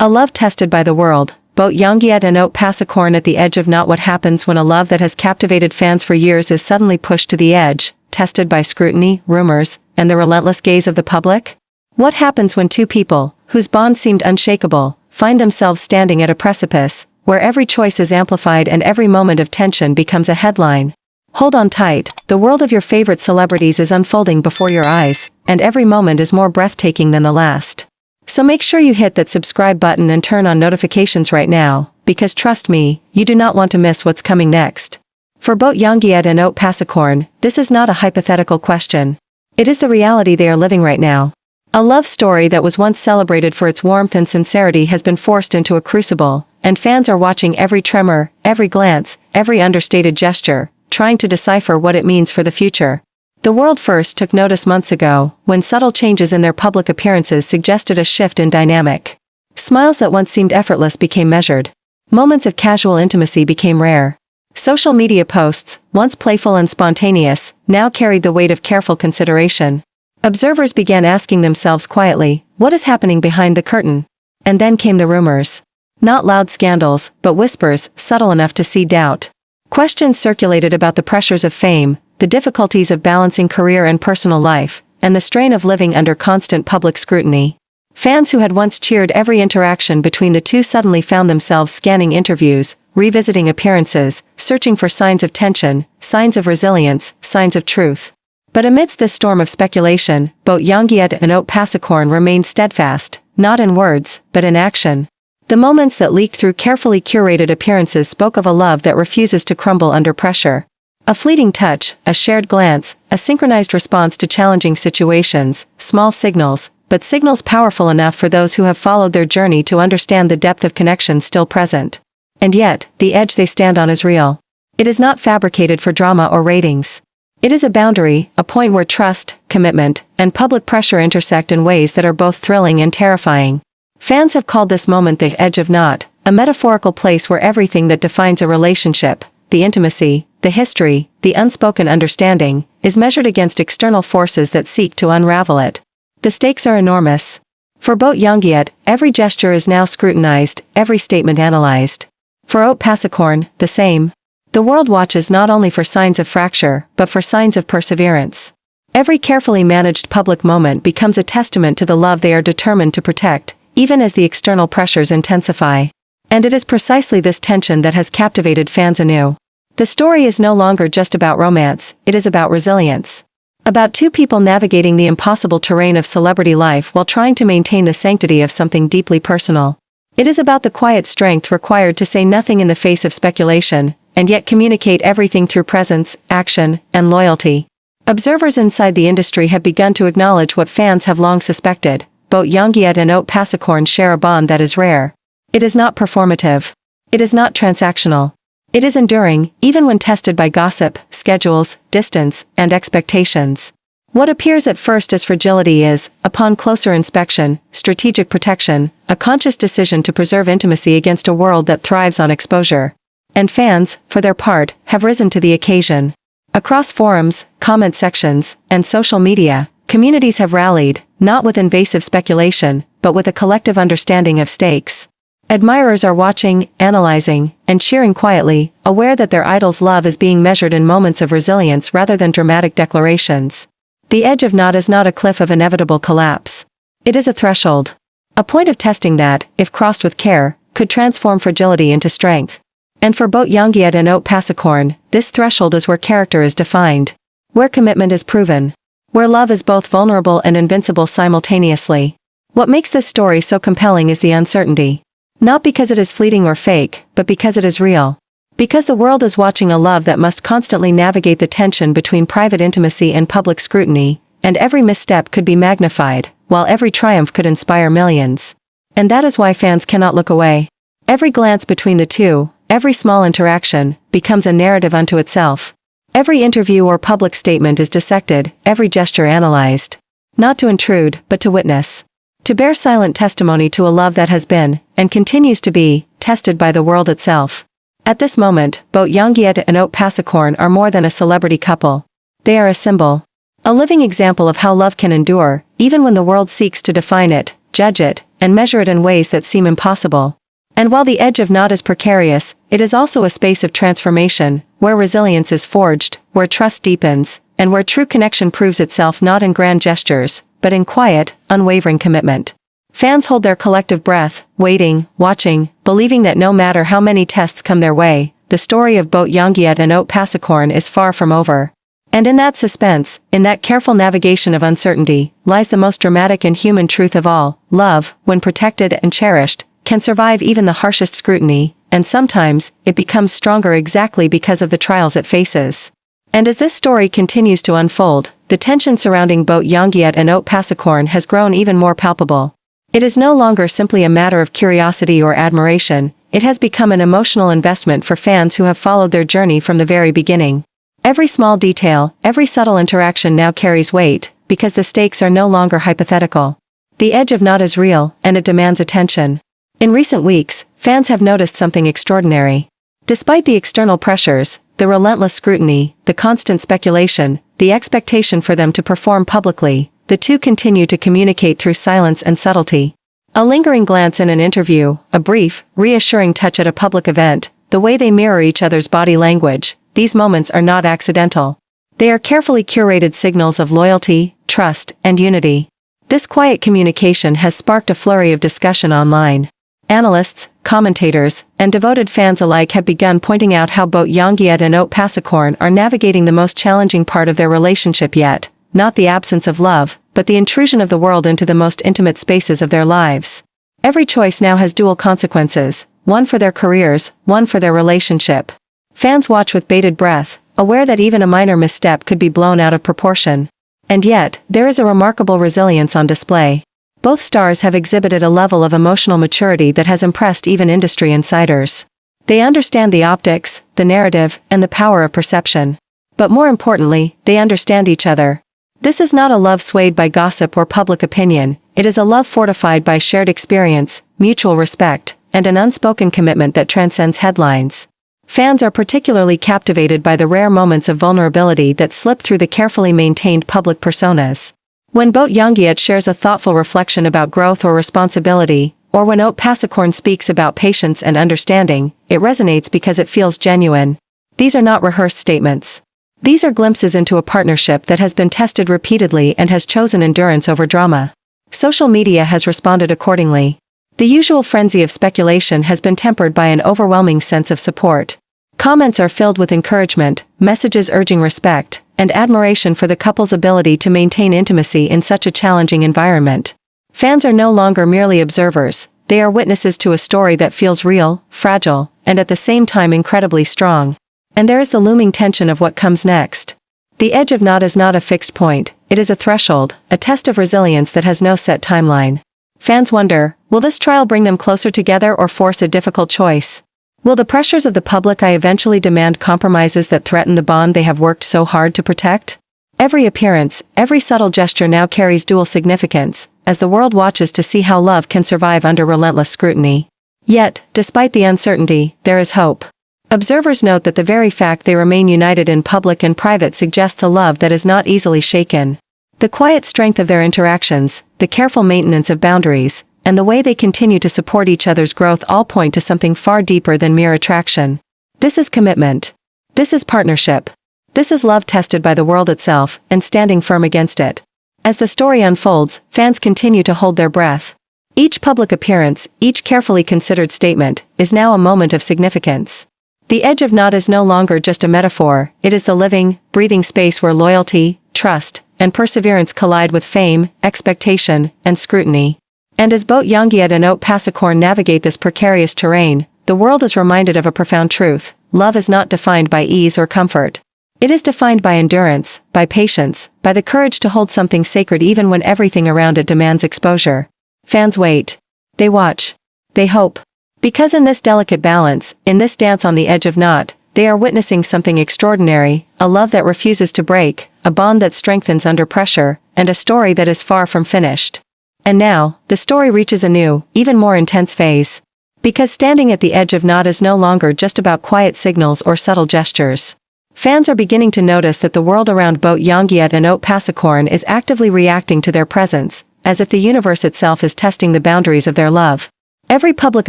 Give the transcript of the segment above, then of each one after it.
A love tested by the world, both Yongyut and Oat Pasakorn at the edge of not what happens when a love that has captivated fans for years is suddenly pushed to the edge, tested by scrutiny, rumors, and the relentless gaze of the public? What happens when two people, whose bond seemed unshakable, find themselves standing at a precipice, where every choice is amplified and every moment of tension becomes a headline? Hold on tight, the world of your favorite celebrities is unfolding before your eyes, and every moment is more breathtaking than the last. So make sure you hit that subscribe button and turn on notifications right now, because trust me, you do not want to miss what's coming next. For both Yongyut and Oat Pasakorn, this is not a hypothetical question. It is the reality they are living right now. A love story that was once celebrated for its warmth and sincerity has been forced into a crucible, and fans are watching every tremor, every glance, every understated gesture, trying to decipher what it means for the future. The world first took notice months ago, when subtle changes in their public appearances suggested a shift in dynamic. Smiles that once seemed effortless became measured. Moments of casual intimacy became rare. Social media posts, once playful and spontaneous, now carried the weight of careful consideration. Observers began asking themselves quietly, what is happening behind the curtain? And then came the rumors. Not loud scandals, but whispers, subtle enough to seed doubt. Questions circulated about the pressures of fame, the difficulties of balancing career and personal life, and the strain of living under constant public scrutiny. Fans who had once cheered every interaction between the two suddenly found themselves scanning interviews, revisiting appearances, searching for signs of tension, signs of resilience, signs of truth. But amidst this storm of speculation, both Yongyut and Oat Pasakorn remained steadfast, not in words, but in action. The moments that leaked through carefully curated appearances spoke of a love that refuses to crumble under pressure. A fleeting touch, a shared glance, a synchronized response to challenging situations, small signals, but signals powerful enough for those who have followed their journey to understand the depth of connection still present. And yet, the edge they stand on is real. It is not fabricated for drama or ratings. It is a boundary, a point where trust, commitment, and public pressure intersect in ways that are both thrilling and terrifying. Fans have called this moment the edge of not, a metaphorical place where everything that defines a relationship, the intimacy, the history, the unspoken understanding, is measured against external forces that seek to unravel it. The stakes are enormous. For both Yongyut, every gesture is now scrutinized, every statement analyzed. For Oat Pasakorn, the same. The world watches not only for signs of fracture, but for signs of perseverance. Every carefully managed public moment becomes a testament to the love they are determined to protect, even as the external pressures intensify. And it is precisely this tension that has captivated fans anew. The story is no longer just about romance, it is about resilience. About two people navigating the impossible terrain of celebrity life while trying to maintain the sanctity of something deeply personal. It is about the quiet strength required to say nothing in the face of speculation, and yet communicate everything through presence, action, and loyalty. Observers inside the industry have begun to acknowledge what fans have long suspected. Both Yongyut and Oat Pasakorn share a bond that is rare. It is not performative. It is not transactional. It is enduring, even when tested by gossip, schedules, distance, and expectations. What appears at first as fragility is, upon closer inspection, strategic protection, a conscious decision to preserve intimacy against a world that thrives on exposure. And fans, for their part, have risen to the occasion. Across forums, comment sections, and social media, communities have rallied, not with invasive speculation, but with a collective understanding of stakes. Admirers are watching, analyzing, and cheering quietly, aware that their idol's love is being measured in moments of resilience rather than dramatic declarations. The edge of not is not a cliff of inevitable collapse. It is a threshold. A point of testing that, if crossed with care, could transform fragility into strength. And for both Yongyut and Oat Pasakorn, this threshold is where character is defined. Where commitment is proven. Where love is both vulnerable and invincible simultaneously. What makes this story so compelling is the uncertainty. Not because it is fleeting or fake, but because it is real. Because the world is watching a love that must constantly navigate the tension between private intimacy and public scrutiny, and every misstep could be magnified, while every triumph could inspire millions. And that is why fans cannot look away. Every glance between the two, every small interaction, becomes a narrative unto itself. Every interview or public statement is dissected, every gesture analyzed. Not to intrude, but to witness. To bear silent testimony to a love that has been, and continues to be, tested by the world itself. At this moment, both Yongyut and Oat Pasakorn are more than a celebrity couple. They are a symbol. A living example of how love can endure, even when the world seeks to define it, judge it, and measure it in ways that seem impossible. And while the edge of not is precarious, it is also a space of transformation, where resilience is forged, where trust deepens, and where true connection proves itself not in grand gestures, but in quiet, unwavering commitment. Fans hold their collective breath, waiting, watching, believing that no matter how many tests come their way, the story of both Yongyut and Oat Pasakorn is far from over. And in that suspense, in that careful navigation of uncertainty, lies the most dramatic and human truth of all: love, when protected and cherished, can survive even the harshest scrutiny, and sometimes, it becomes stronger exactly because of the trials it faces. And as this story continues to unfold, the tension surrounding both Yongyut and Oat Pasakorn has grown even more palpable. It is no longer simply a matter of curiosity or admiration, it has become an emotional investment for fans who have followed their journey from the very beginning. Every small detail, every subtle interaction now carries weight, because the stakes are no longer hypothetical. The edge of not is real, and it demands attention. In recent weeks, fans have noticed something extraordinary. Despite the external pressures, the relentless scrutiny, the constant speculation, the expectation for them to perform publicly, the two continue to communicate through silence and subtlety. A lingering glance in an interview, a brief, reassuring touch at a public event, the way they mirror each other's body language, these moments are not accidental. They are carefully curated signals of loyalty, trust, and unity. This quiet communication has sparked a flurry of discussion online. Analysts, commentators, and devoted fans alike have begun pointing out how both Yongyut and Oat Pasakorn are navigating the most challenging part of their relationship yet, not the absence of love, but the intrusion of the world into the most intimate spaces of their lives. Every choice now has dual consequences, one for their careers, one for their relationship. Fans watch with bated breath, aware that even a minor misstep could be blown out of proportion. And yet, there is a remarkable resilience on display. Both stars have exhibited a level of emotional maturity that has impressed even industry insiders. They understand the optics, the narrative, and the power of perception. But more importantly, they understand each other. This is not a love swayed by gossip or public opinion, it is a love fortified by shared experience, mutual respect, and an unspoken commitment that transcends headlines. Fans are particularly captivated by the rare moments of vulnerability that slip through the carefully maintained public personas. When both Yongyut shares a thoughtful reflection about growth or responsibility, or when Oat Pasakorn speaks about patience and understanding, it resonates because it feels genuine. These are not rehearsed statements. These are glimpses into a partnership that has been tested repeatedly and has chosen endurance over drama. Social media has responded accordingly. The usual frenzy of speculation has been tempered by an overwhelming sense of support. Comments are filled with encouragement, messages urging respect, and admiration for the couple's ability to maintain intimacy in such a challenging environment. Fans are no longer merely observers, they are witnesses to a story that feels real, fragile, and at the same time incredibly strong. And there is the looming tension of what comes next. The edge of not is not a fixed point, it is a threshold, a test of resilience that has no set timeline. Fans wonder, will this trial bring them closer together or force a difficult choice? Will the pressures of the public eye eventually demand compromises that threaten the bond they have worked so hard to protect? Every appearance, every subtle gesture now carries dual significance, as the world watches to see how love can survive under relentless scrutiny. Yet, despite the uncertainty, there is hope. Observers note that the very fact they remain united in public and private suggests a love that is not easily shaken. The quiet strength of their interactions, the careful maintenance of boundaries, and the way they continue to support each other's growth all point to something far deeper than mere attraction. This is commitment. This is partnership. This is love tested by the world itself, and standing firm against it. As the story unfolds, fans continue to hold their breath. Each public appearance, each carefully considered statement, is now a moment of significance. The edge of not is no longer just a metaphor, it is the living, breathing space where loyalty, trust, and perseverance collide with fame, expectation, and scrutiny. And as both Yongyut and Oat Pasakorn navigate this precarious terrain, the world is reminded of a profound truth: love is not defined by ease or comfort. It is defined by endurance, by patience, by the courage to hold something sacred even when everything around it demands exposure. Fans wait. They watch. They hope. Because in this delicate balance, in this dance on the edge of not, they are witnessing something extraordinary, a love that refuses to break, a bond that strengthens under pressure, and a story that is far from finished. And now, the story reaches a new, even more intense phase. Because standing at the edge of not is no longer just about quiet signals or subtle gestures. Fans are beginning to notice that the world around both Yongyut and Oat Pasakorn is actively reacting to their presence, as if the universe itself is testing the boundaries of their love. Every public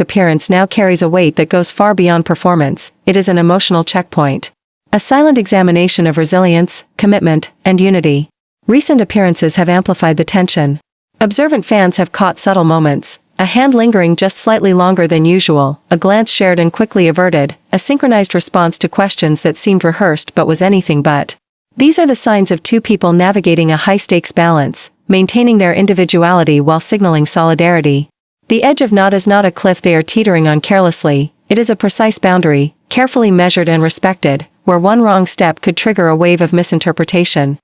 appearance now carries a weight that goes far beyond performance. It is an emotional checkpoint. A silent examination of resilience, commitment, and unity. Recent appearances have amplified the tension. Observant fans have caught subtle moments, a hand lingering just slightly longer than usual, a glance shared and quickly averted, a synchronized response to questions that seemed rehearsed but was anything but. These are the signs of two people navigating a high-stakes balance, maintaining their individuality while signaling solidarity. The edge of not is not a cliff they are teetering on carelessly, it is a precise boundary, carefully measured and respected, where one wrong step could trigger a wave of misinterpretation.